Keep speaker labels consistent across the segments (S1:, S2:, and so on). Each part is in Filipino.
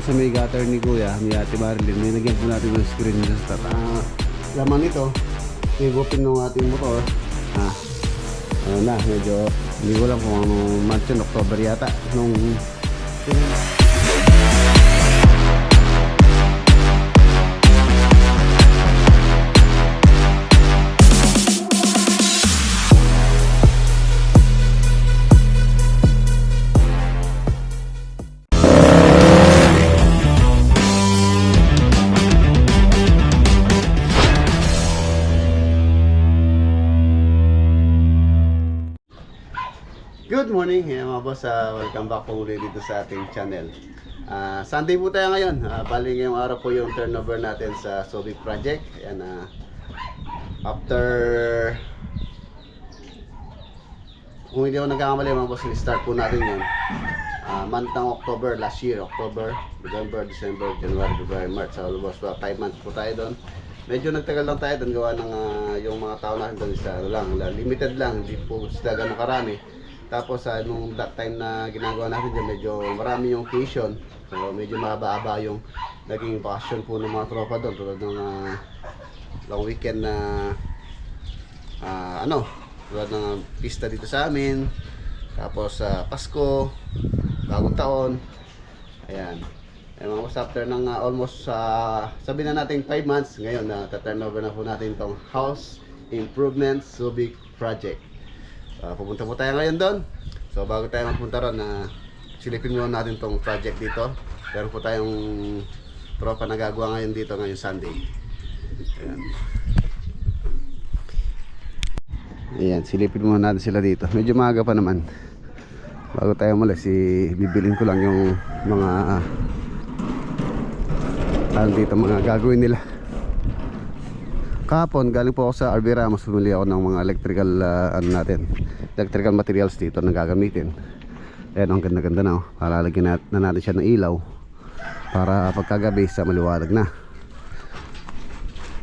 S1: sa may gutter ni Kuya, ni Ate Marilyn, may nagyan po natin ng screen sa start. Laman nito, higupin ng ating motor. Ano na, medyo hindi ko lang kung anong month yun, October yata nung Good morning, mga boss. Welcome back po ulit dito sa ating channel. Sunday po tayo ngayon. Bali ngayong araw po yung turnover natin sa Subic project. Ayan, after, kung hindi ako nagkakamali mga boss, start po natin yun month ng October, last year. October, November, December, January, February, March. So almost 5 months po tayo doon. Medyo nagtagal lang tayo doon gawa ng yung mga tao natin doon sa limited lang, hindi po sila ganun karami. Tapos nung that time na ginagawa natin dyan, medyo marami yung occasion. So medyo mahaba-haba yung naging vacation po ng mga tropa doon. Tulad ng long weekend na tulad ng pista dito sa amin. Tapos Pasko, bagong taon. Ayan. Mga boss, after ng almost sabi na natin 5 months, ngayon ta-turnover na po natin itong House Improvement Subic Project. Pupunta po tayo ngayon doon. So bago tayo magpunta ron, silipin muna natin tong project dito. Meron po tayong tropa na gagawa ngayon dito ngayong Sunday. Ayan. Ayan, silipin muna natin sila dito. Medyo maaga pa naman. Bago tayo umalis, bibilin ko lang yung mga dito mga gagawin nila. Kahapon galing po ako sa RB Ramos, bumili ako ng mga electrical electrical materials dito na gagamitin. Ayan, ang ganda-ganda na. Palalagyan na natin siya ng ilaw para pagkagabi sa maliwanag na.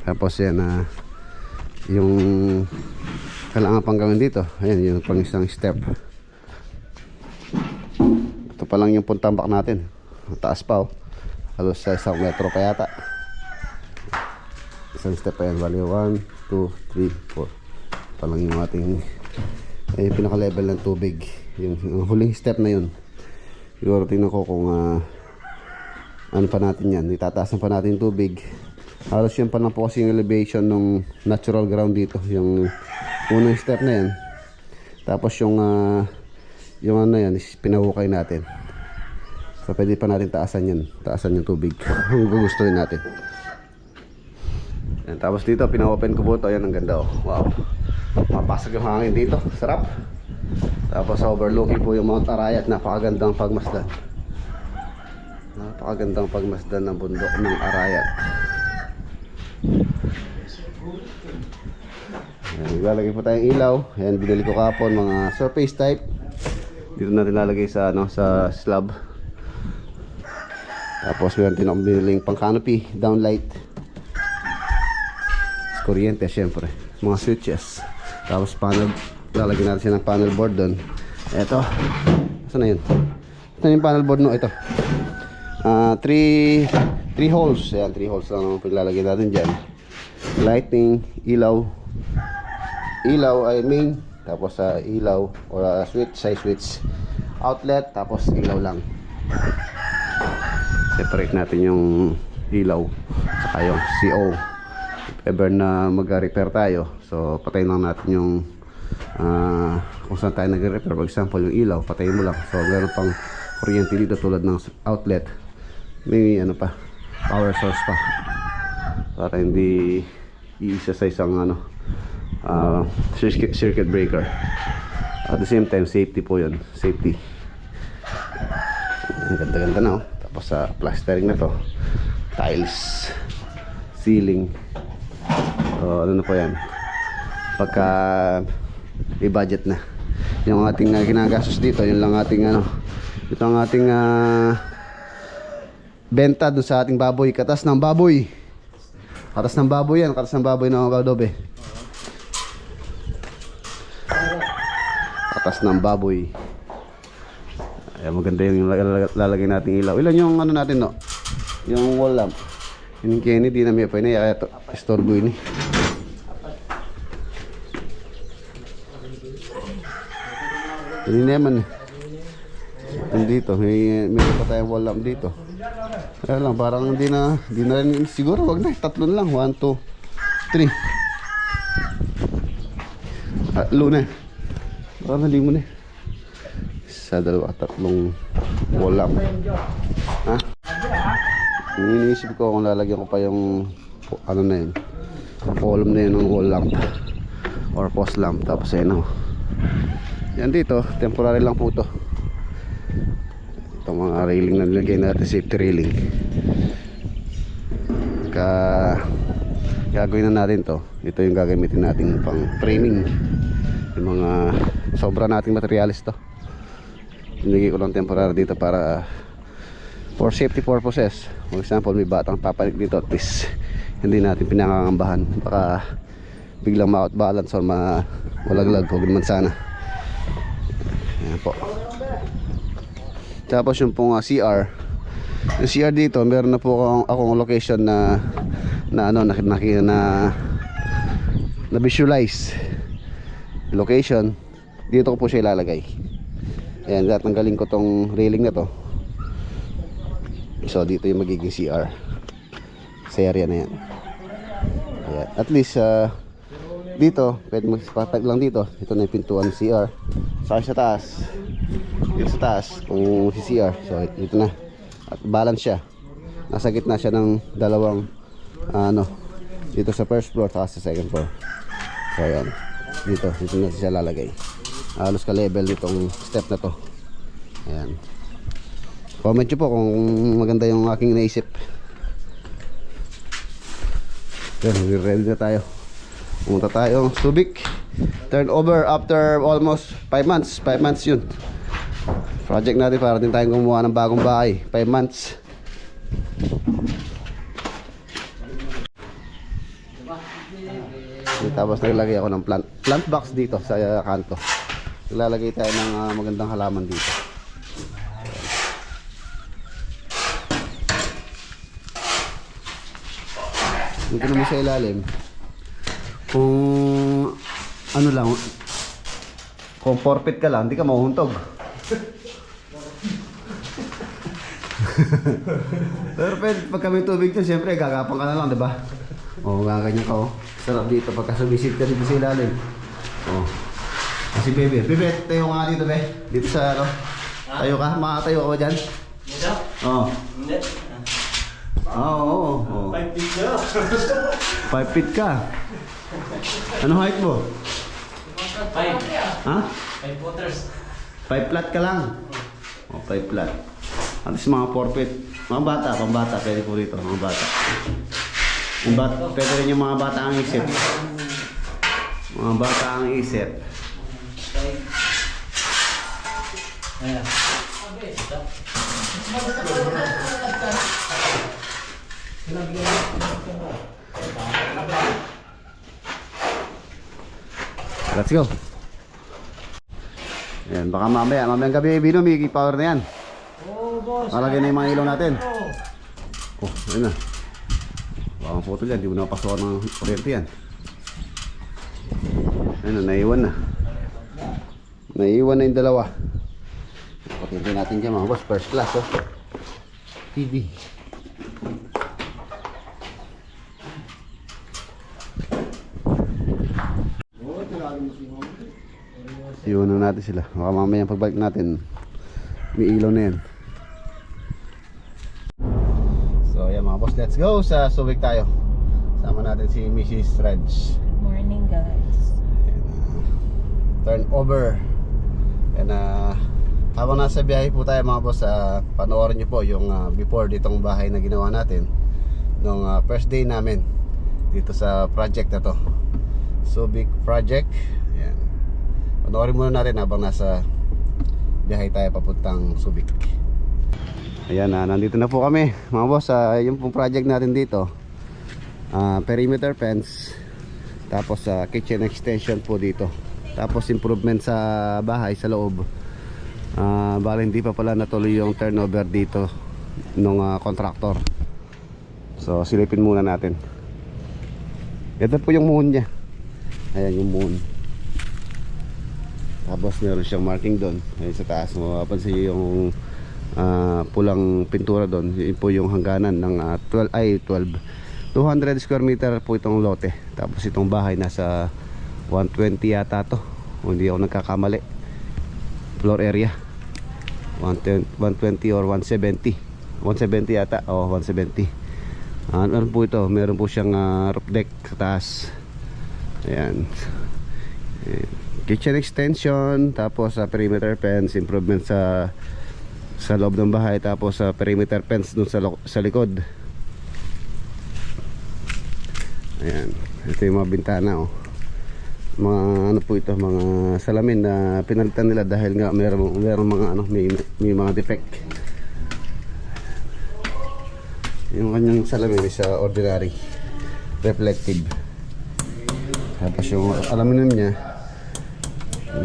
S1: Tapos yan, yung kailangan pang gawin dito, ayan, yung pang isang step. Ito pa lang yung puntambak natin. Taas pa, halos sa 1 metro pa yata. Isang step pa yan, bali 1, 2, 3, 4. Ito lang yung ating yung pinaka level ng tubig, yung huling step na yun. Siguro tingnan ko kung ano pa natin yan, itataasan pa natin yung tubig. Halos yan pa lang po kasi yung elevation ng natural ground dito, yung unang step na yan. Tapos yung ano yan is pinahukay natin. So pwede pa natin taasan yan, taasan yung tubig kung gugustuhin natin. Yan, tapos dito pina-open ko po ito. Ayan, ang ganda, oh. Wow, mapasag yung hangin dito, sarap. Tapos overlooking po yung Mount Arayat. Napakagandang pagmasdan, napakagandang pagmasdan ng bundok ng Arayat. Ayan, ilalagay po tayong ilaw. Ayan, binili ko kapon, mga surface type. Dito natin lalagay sa sa slab. Tapos meron din akong biniling pang canopy, downlight, kuryente syempre, mga switches. Tapos panel, lalagyan natin siya ng panel board doon. Eto, saan na yun? Ito na yung panel board, no? Ito 3 holes. Ayan, 3 holes lang naman paglalagyan natin dyan. Lighting, ilaw ay main. Tapos ilaw or switch, side switch, outlet. Tapos ilaw lang. Separate natin yung ilaw saka yung CO. If ever na mag-repair tayo, so patayin lang natin yung kung saan tayo nag-repair. For example, yung ilaw, patayin mo lang. So meron pang kuryente dito tulad ng outlet. May pa, power source pa, para hindi iisa sa isang circuit breaker. At the same time, safety po yun. Safety. Ang ganda-ganda na, oh. Tapos plastering na to, tiles, ceiling. So ano na po yan, pagka i-budget na yung ating ginagastos dito, yun lang ating ito ang ating benta doon sa ating baboy. Katas ng baboy, katas ng baboy yan, katas ng baboy na mga kadobe. Katas ng baboy. Ayan, maganda yung lalagay natin ilaw. Ilan yung ano natin, no? Yung wall lamp. Yung Kenny, di na may pa na. Kaya ito, istorbo yun eh. Hindi naman eh. Dito, meron pa tayong wall lamp dito. Kaya lang, parang hindi na rin, siguro wag na, 3 lang. 1, 2, 3. Luna. Parang hindi mo na. Isa, 2, 3 wall lamp. Ha? Iniisip ko kung lalagyan ko pa yung ano na yun, column na yun ng wall lamp or post lamp. Tapos ayun o. Yan dito, temporary lang po ito. Itong mga railing na nilagay natin, safety railing. Gagawin na natin to. Ito yung gagamitin natin pang framing. Yung mga sobra nating materialis to. Nilagay ko lang temporary dito para for safety purposes. For example, may batang papalit dito, at least hindi natin pinangangambahan. Baka biglang ma-out balance or malaglag. Huwag naman sana. Ayan po. Tapos yung pong CR. Yung CR dito, meron na po akong location na visualize location. Dito ko po siya ilalagay. Ayan, tatanggalin ko tong railing na to. So dito yung magiging CR sa area na yan. Ayan. At least dito pwede magpatag lang dito. Ito na yung pintuan ng CR. Sa taas, dito sa taas kung si CR. So ito na. At balance siya. Nasa gitna siya ng dalawang dito sa first floor at sa second floor. So ayan. Dito na siya lalagay. Halos ka level nitong step na to. Ayan. Comment nyo po kung maganda yung aking naisip. Yan, ready na tayo. Pumunta tayo Subic. Turnover after almost 5 months. 5 months yun. Project natin para din tayong gumawa ng bagong bahay. 5 months. Tapos naglagay ako ng plant box dito sa kanto. Naglalagay tayo ng magandang halaman dito. Dito naman sa ilalim, kung ano lang, kung forfeit ka lang, hindi ka mahuhuntog. Pero pag kami tubig dyan, siyempre gagapang ka na lang, diba? O, gaganyan ka, oh. Sarap dito pagka sumisid ka dito sa ilalim. O, kasi bebe, tayo nga dito, be. Dito sa ano, tayo ka, makatayo ka ba dyan? Dito? Oo. Hindi. Oo.
S2: 5 feet na.
S1: 5 feet ka. Ano height mo?
S2: 5.
S1: Ha?
S2: 5 waters.
S1: 5 flat ka lang. O, 5 flat. At least mga 4 feet. Mga bata, pambata. Pwede po rito, mga bata. Pwede rin yung mga bata ang isip. Mga bata ang isip.
S2: Ayan.
S1: Let's go. Ayan, baka mamayang gabi binom, may power na yan.
S2: Oh, boss.
S1: Malagyan na yung mga ilaw natin. Oh, ayun na. Baka ang photo dyan, di mo na pasokan ng kuryente yan. Ayun na, naiwan na. Naiwan na yung dalawa. Kuryente natin dyan mga boss, first class oh. TV. Iwan na natin sila. Baka mamaya pagbalik natin may ilaw na yan. So yan mga boss, let's go sa Subic tayo. Sama natin si Mrs. Reg.
S3: Good morning, guys.
S1: Turn over. And habang nasa biyahe po tayo mga boss, panoorin nyo po yung before ditong bahay na ginawa natin nung first day namin dito sa project na to, Subic project. Ayan. Panoorin muna natin habang nasa biyahe tayo papuntang Subic. Ayan, nandito na po kami mga boss. Yung pong project natin dito, perimeter fence, tapos kitchen extension po dito, tapos improvement sa bahay sa loob. Bali hindi pa pala natuloy yung turnover dito nung contractor. So silipin muna natin. Ito po yung moon niya. Ayan yung moon. Tapos meron siyang marking doon. Ayun sa taas. Mapapansin nyo yung pulang pintura doon. Yun po yung hangganan ng 200 square meter po itong lote. Tapos itong bahay nasa 120 yata to. Kung hindi ako nagkakamali. Floor area 120 or 170. 170 yata. O 170. Meron po ito. Meron po siyang roof deck sa taas. Ayan. Kitchen extension. Tapos perimeter fence. Improvement sa loob ng bahay. Tapos perimeter fence dun sa likod. Ayan. Ito yung mga bintana, oh. Mga ano po ito, mga salamin na pinalitan nila dahil nga meron mga ano, may mga defect. Yung kanyang salamin is ordinary reflective. Tapos yung aluminum niya,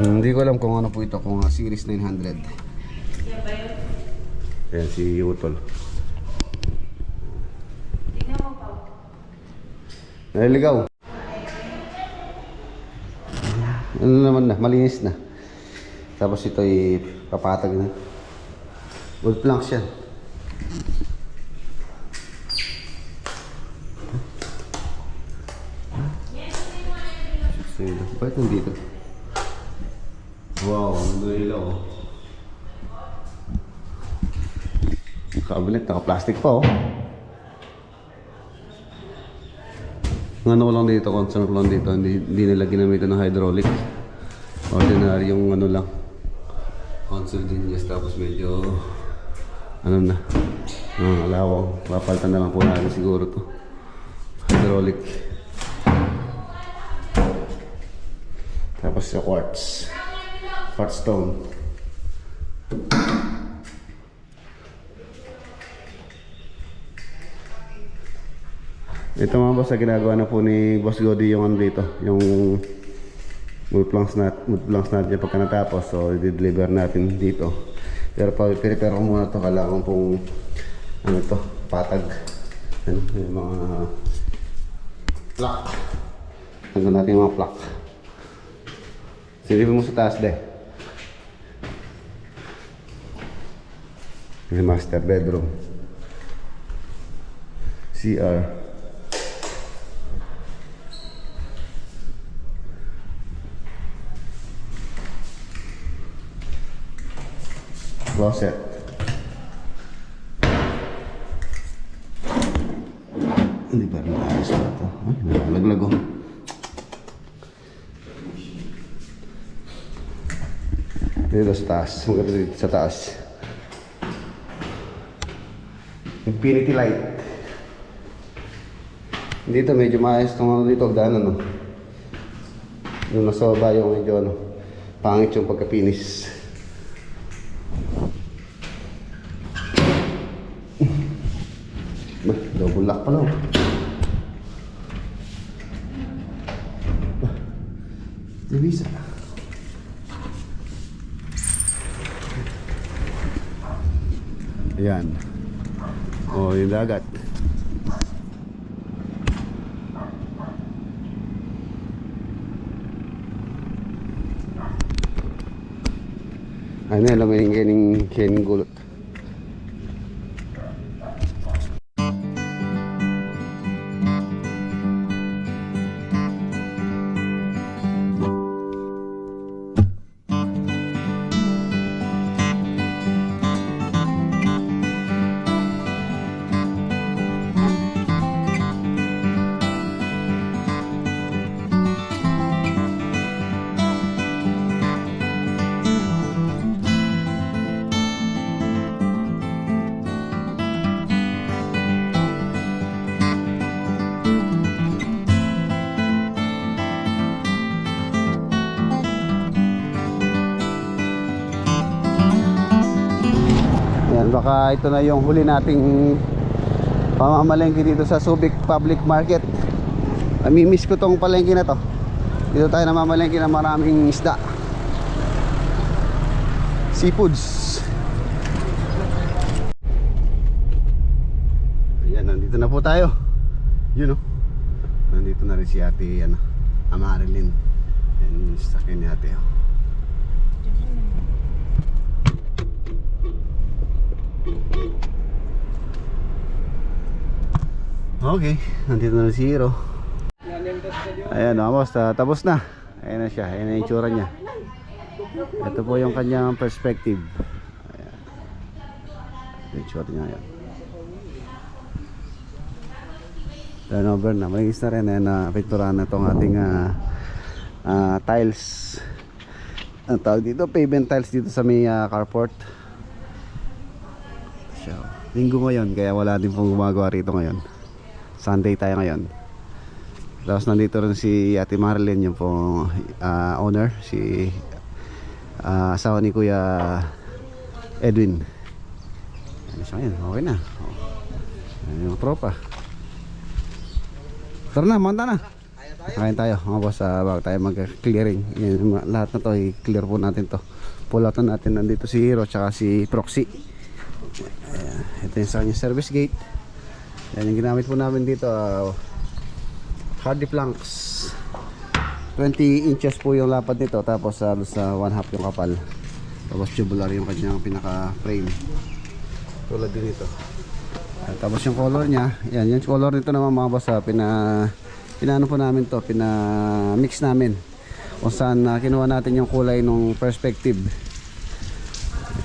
S1: hindi ko alam kung ano po ito, kung series 900. Ayan si Utol. Naliligaw. Ano naman na, malinis na. Tapos ito ay papatag na. Wood planks yan. Bakit nandito? Wow, nandun ilaw, oh. Cabinet, naka-plastic pa, oh. Ang ano ko lang dito, concern ko lang dito, hindi nila ginamitan ng hydraulic. Ordinary yung ano lang, console din yes, tapos medyo ano na, alawang. Papalitan na lang po natin siguro to hydraulic. Tapos sa quartz stone. Ito mga boss, ginagawa na po ni Boss Gody yung ano dito, yung wood planks natin pagka natapos. So i-deliver natin dito. Pero prepare ko muna to, kailangan pong ano to, patag. Ano, yung mga plak. Hanggang natin yung mga plak. Silipin mo sa taas de. Yung master bedroom, CR, closet, hindi pa rin ayos na ito. Ay, nalaglago. Dito sa taas, maganda dito sa taas. Infinity light. Dito medyo maayos itong ano dito, hagdanan, no? Yung nasa baba yung medyo ano, pangit yung pagkapinis. Double lock pala, oh. Divisa. Ayan. Oh, yung dagat. Ano yan, lamayin kaning gulot. Baka ito na yung huli nating pamamalengke dito sa Subic Public Market. Namimiss ko tong palengke na to. Dito tayo namamalengke ng maraming isda, seafoods. Ayan, nandito Dito na po tayo. Yun oh. Nandito na rin si ate, Marilyn. Yan yung sasakyan ni ate oh. Okay, nandito na rin si Hiro. Ayan oh, boss, tapos na. Ayan na siya, ayan na yung tsura niya. Ito po yung kanyang perspective. Ayan. Yung tsura niya ayan. Turnover na, malinis na rin. Ayan na, pinturahan na itong ating tiles. Ang tawag dito, pavement tiles dito sa may carport. So, linggo ngayon, kaya wala din pong gumagawa rito ngayon. Sunday tayo ngayon. Tapos nandito rin si Ate Marilyn, yung pong owner, si asawa ni Kuya Edwin. Ano siya ngayon? Okay na. Ayan yung tropa. Tara na, manta na. Kain tayo mga boss, bago tayo mag-clearing. Lahat na to, i-clear po natin to. Pull out na natin. Nandito si Hiro tsaka si Proxy. Ayan. Ito yung sa kanyang service gate. Yan yung ginamit po namin dito, hardy planks. 20 inches po yung lapad nito, tapos sa 1/2 yung kapal. Tapos tubular yung kanyang pinaka frame. Tulad din ito. Tapos yung color niya, yan yung color nito naman mga boss, pinano po namin to, mix namin kung saan kinuha natin yung kulay ng perspective.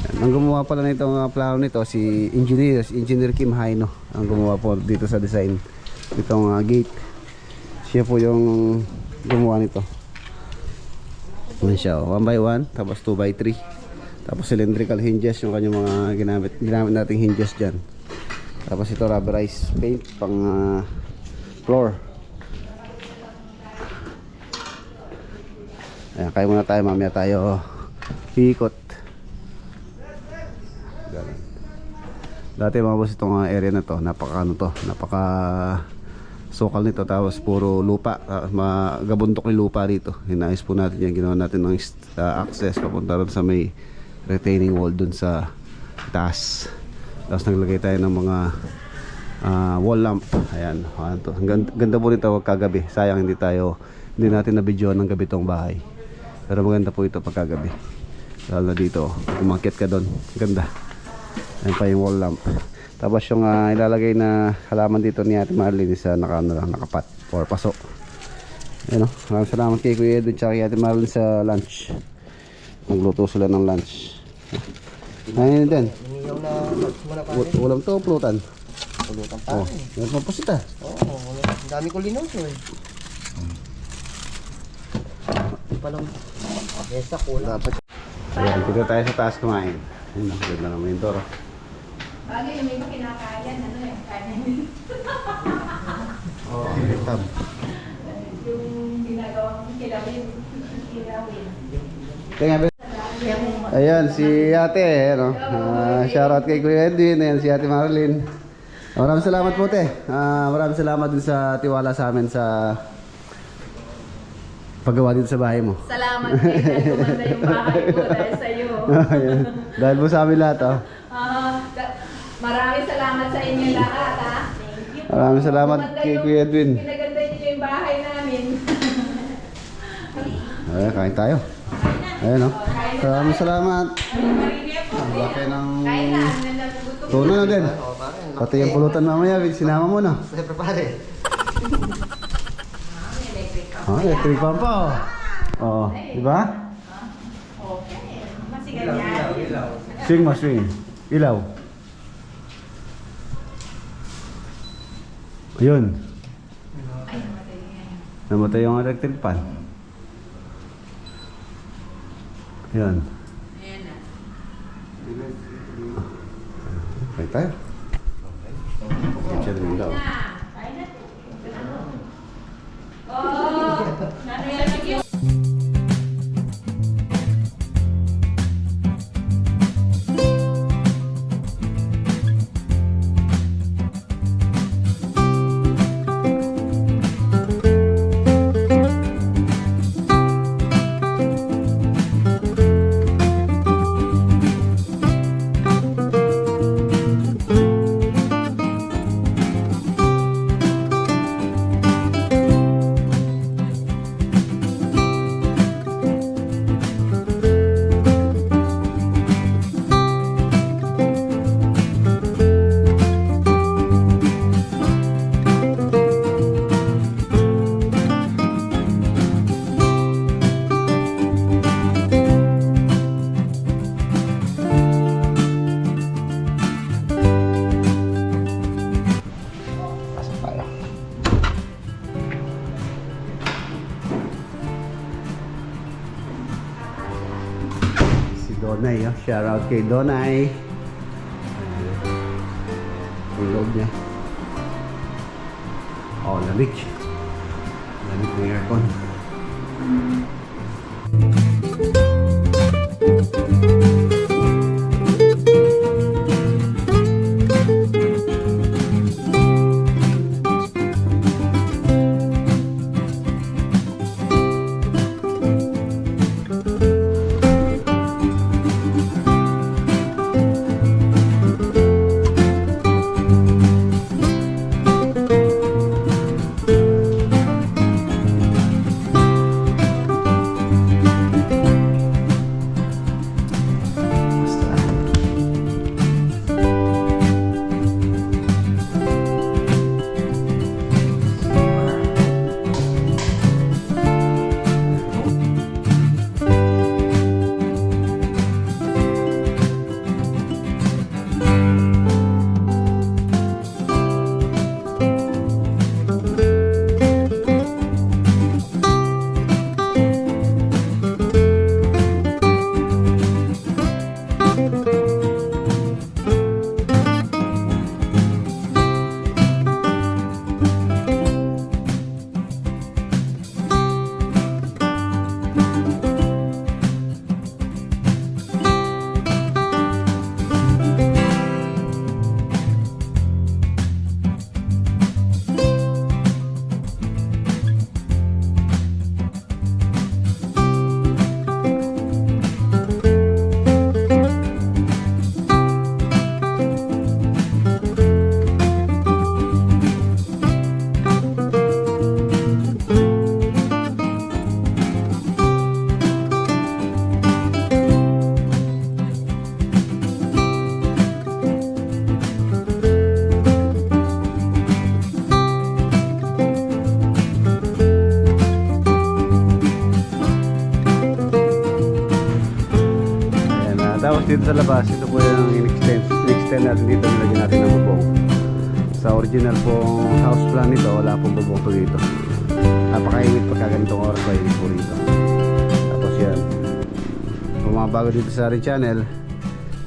S1: Yan. Ang gumawa pala nitong plano nito si Engineer Kim Haino. Ang gumawa po dito sa design nitong gate. Siya po yung gumawa nito. Yan siya, 1x1, tapos 2x3. Tapos cylindrical hinges yung kanyang mga ginamit nating hinges dyan. Tapos ito rubberized paint pang floor. Ayan, kaya muna tayo, mamaya tayo hiikot. Ganun. Dati mga boss, itong area na to, napaka sukal nito, tapos puro lupa, magabundok yung lupa dito. Hinayos po natin yan, ginawa natin ng access papunta ron sa may retaining wall dun sa taas. Tapos naglagay tayo ng mga wall lamp. Ayan, ganda po nito kagabi. Sayang hindi natin na-video ng gabi tong bahay. Pero maganda po ito pagkagabi. Lalo na dito, umakyat ka doon, ganda. Ayan pa yung wall lamp. Tapos yung ilalagay na halaman dito ni Ate Marilyn is nakapat or paso. Ayan o, maraming salamat kay Kuya Edwin tsaka kay Ate Marilyn sa lunch. Nagluto sila ng lunch. Ayun din. Ulam to, pulutan.
S4: Pulutan pa.
S1: Oh, meron pang pusita.
S4: Oo, ang dami ko linoso eh. Palang pesta ko lang.
S1: Dapat. Ayan, dito tayo sa taas kumain. Ayun, ganda naman yung toro.
S3: Bagay yung may kinakayan, kanin.
S1: Oh, tab.
S3: Yung ginagawang kilawin.
S1: Tingnan. Ayan, si ate, shoutout kay Kuya Edwin. Ayan, si Ate Marilyn. Maraming salamat po, te. Maraming salamat din sa tiwala sa amin sa paggawa dito sa bahay mo.
S3: Salamat kayo dahil gumanda yung bahay ko dahil sa'yo.
S1: Ayan. Dahil po sa amin lahat, oh.
S3: Maraming salamat sa inyo lahat, ha. Thank you.
S1: Maraming salamat kay Kuya Edwin.
S3: Pinaganda niyo yung bahay namin.
S1: Ayan, kain tayo. Ayan, oh. Maraming salamat. Ang laki ng
S3: Kain na, nagutom.
S1: tuna na din. Pati yung pulutan mamaya, sinama mo na.
S4: Siyempre pare.
S1: Electric fan pa, oh. Oo, di ba?
S3: Okay. Masigal yan.
S1: Swing mo, swing. Ilaw. Ayun. Namatay yung electric fan. Yan.
S3: Ayan na.
S1: Kain tayo. Siya din daw.
S3: Kain na. Oh, nanay yun.
S1: Donay. Oh. Shout out kay Donay. Yung loob niya. Oh, lamig. Lamig ng aircon. Tapos dito sa labas, ito po yung in-extend natin dito, nilagyan natin ng bubong. Sa original pong house plan nito, wala pong bubong to dito. Napakainit pagka ganitong oras ba yun po dito. Tapos yan, kung mga bago dito sa ating channel,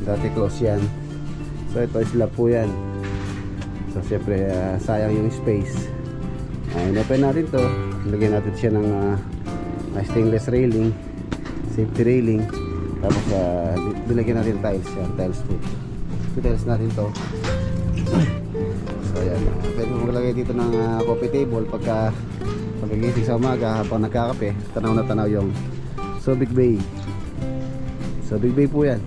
S1: dati close yan. So ito slab po yan. So siyempre sayang yung space. In-open natin to, lagyan natin siya ng stainless railing, safety railing. Tapos nilagyan natin tiles yan, tiles po. Tiles natin to. So ayan, pwede mo maglagay dito ng coffee table pagkagising sa umaga habang nagkakape, tanaw na tanaw yung Subic Bay. Subic Bay po yan.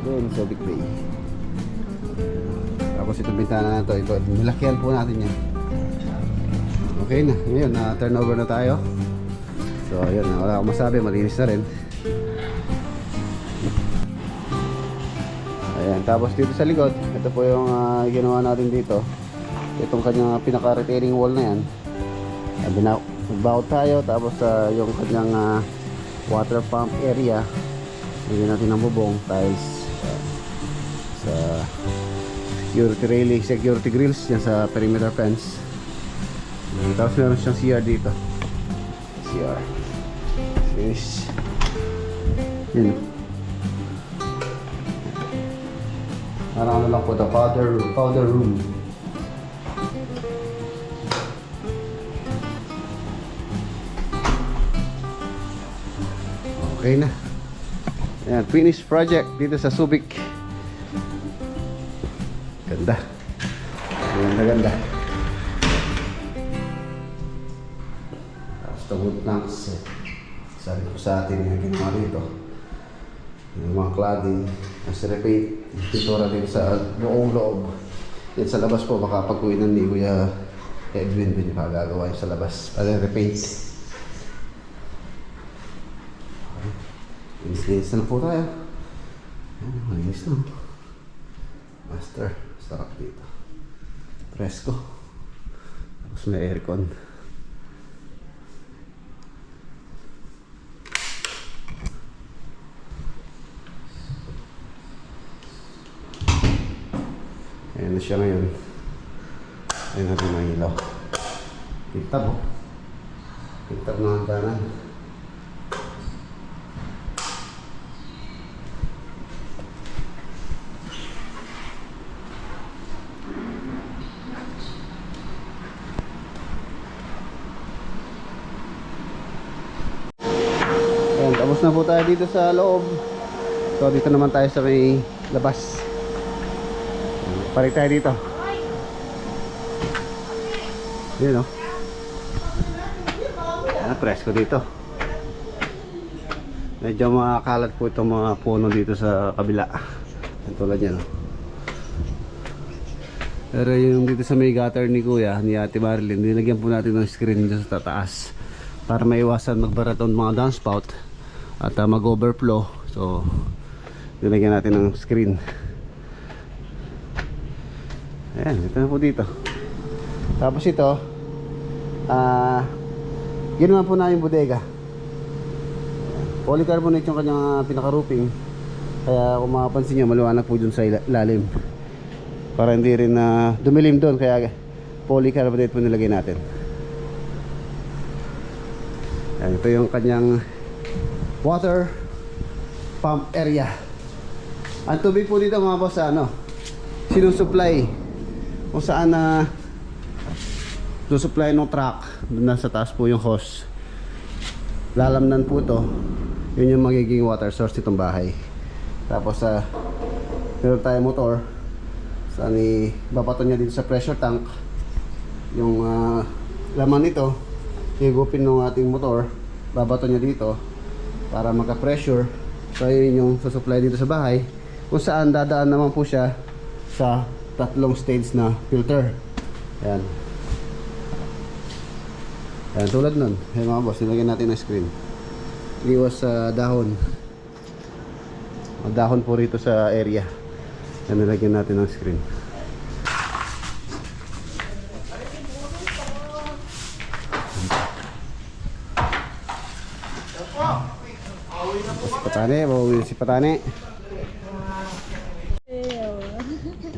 S1: Doon, Subic Bay. Tapos itong bintana na to, ito, nilakyan po natin yan. Okay na, ngayon turnover na tayo. So ayun, wala akong masabi, malinis na rin. Ayan, tapos dito sa likod, ito po yung ginawa natin dito. Itong kanyang pinaka-retaining wall na yan. Nagbaut tayo, tapos yung kanyang water pump area, lagyan natin ng bubong, tiles, sa security railing, security grills yan sa perimeter fence. Tapos meron siyang CR dito. CR. Finish. Yun. Parang ano lang po ito, powder room. Okay na. Ayan, finished project dito sa Subic. Ganda. Ganda. Tapos the wood planks. Sabi ko sa atin yung ginawa dito. Yung mga cladding, as repaint, pintura dito sa buong loob. Yan sa labas po, baka pag-uwinan ni Kuya Edwin din yung magagawa yung sa labas. Repaint. Linis na po tayo. Linis na. Master, sarap dito. Presko. Tapos may aircon. Ayan na siya ngayon. Ayan natin ang ilaw. Pintab oh. Pintab ng hangganan. na po tayo dito sa loob. So dito naman tayo sa may labas. Palit tayo dito. Yun o. Presko dito. Medyo makakalat po itong mga puno dito sa kabila. Tulad yan o. Pero yung dito sa may gutter ni Kuya, ni Ate Marilyn, nilagyan po natin ng screen dito sa tataas para maiwasan magbarat ang mga downspout at mag-overflow. So nilagyan natin ng screen. Ayan, ito na po dito. Tapos ito, yun naman po na yung bodega. Polycarbonate yung kanyang pinaka-roofing. Kaya kung makapansin nyo, maliwanag po dun sa ilalim. Para hindi rin dumilim doon. Kaya polycarbonate po nilagay natin. Ayan, ito yung kanyang water pump area. Ang tubig po dito mga boss, sinusupply kung saan susupply ng truck. Nasa taas po yung hose. Lalamnan po to. Yun yung magiging water source nitong bahay. Tapos meron tayong motor. Saan babato niya dito sa pressure tank. Yung laman nito, higupin ng ating motor, babato niya dito para magka-pressure. So yun yung susupply dito sa bahay, kung saan dadaan naman po siya sa 3 stage na filter. Ayan. Ayan, tulad nun. Ayan mga boss, nilagyan natin ng screen. Iwas sa dahon. Dahon po rito sa area. Ayan, nilagyan natin ng screen. Si Patane, bawa si Patane.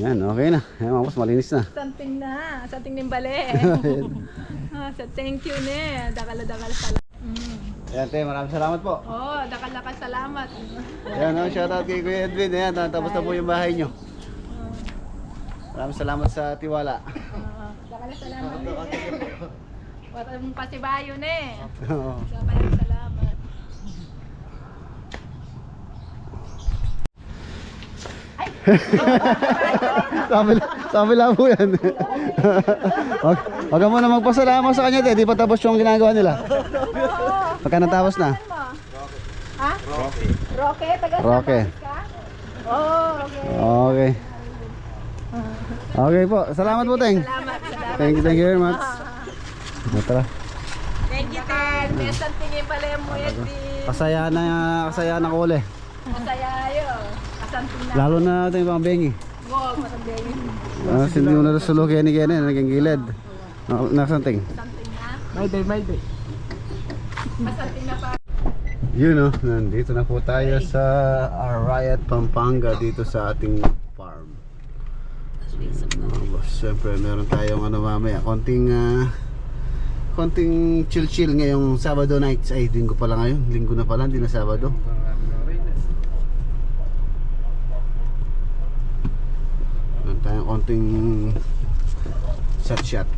S1: Ayan, okay na. Ayan mga boss, malinis na.
S3: Something ng bale. Sa thank you ne. Dakala-dakala pala.
S1: Ayan, te, maraming salamat po.
S3: Oh, dakala salamat.
S1: Ayan, shoutout kay Kuya Edwin. Ayan, tapos na po yung bahay nyo. Maraming salamat sa tiwala.
S3: Dakala salamat. Wala mong pasibayo ne.
S1: Oo.
S3: Maraming salamat.
S1: Sabi lang po yan. Huwag mo na magpasalamat sa kanya, di pa tapos yung ginagawa nila. Pagka natapos na.
S3: Ha? Roque, taga
S1: Roque.
S3: ka? Oh, okay.
S1: Okay. Okay po. Salamat po, Teng.
S3: Salamat.
S1: Thank you very much. Tara.
S3: Thank you, Ted. May tingin pala mo yan,
S1: Kasaya na ko uli.
S3: Masaya yun. Kasanting na.
S1: Lalo na ito yung pangbengi.
S3: Wow, matandengin.
S1: Sindi mo na sulo kaya ni Kene, naging gilid. Nakasanting.
S3: Kasanting na.
S4: May day.
S3: Kasanting na pa.
S1: Yun o, nandito na po tayo sa Arayat, Pampanga, dito sa ating farm. Siyempre meron tayong mamaya, konting chill ngayong Sabado night. Ay, linggo pala ngayon, linggo na pala, hindi na Sabado. Meron tayong konting shot.